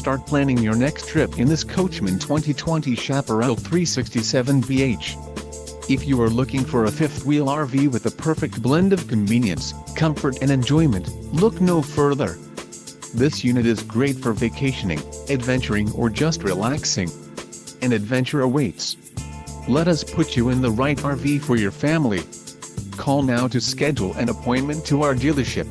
Start planning your next trip in this Coachmen 2020 Chaparral 367BH. If you are looking for a fifth-wheel RV with a perfect blend of convenience, comfort and enjoyment, look no further. This unit is great for vacationing, adventuring or just relaxing. An adventure awaits. Let us put you in the right RV for your family. Call now to schedule an appointment to our dealership.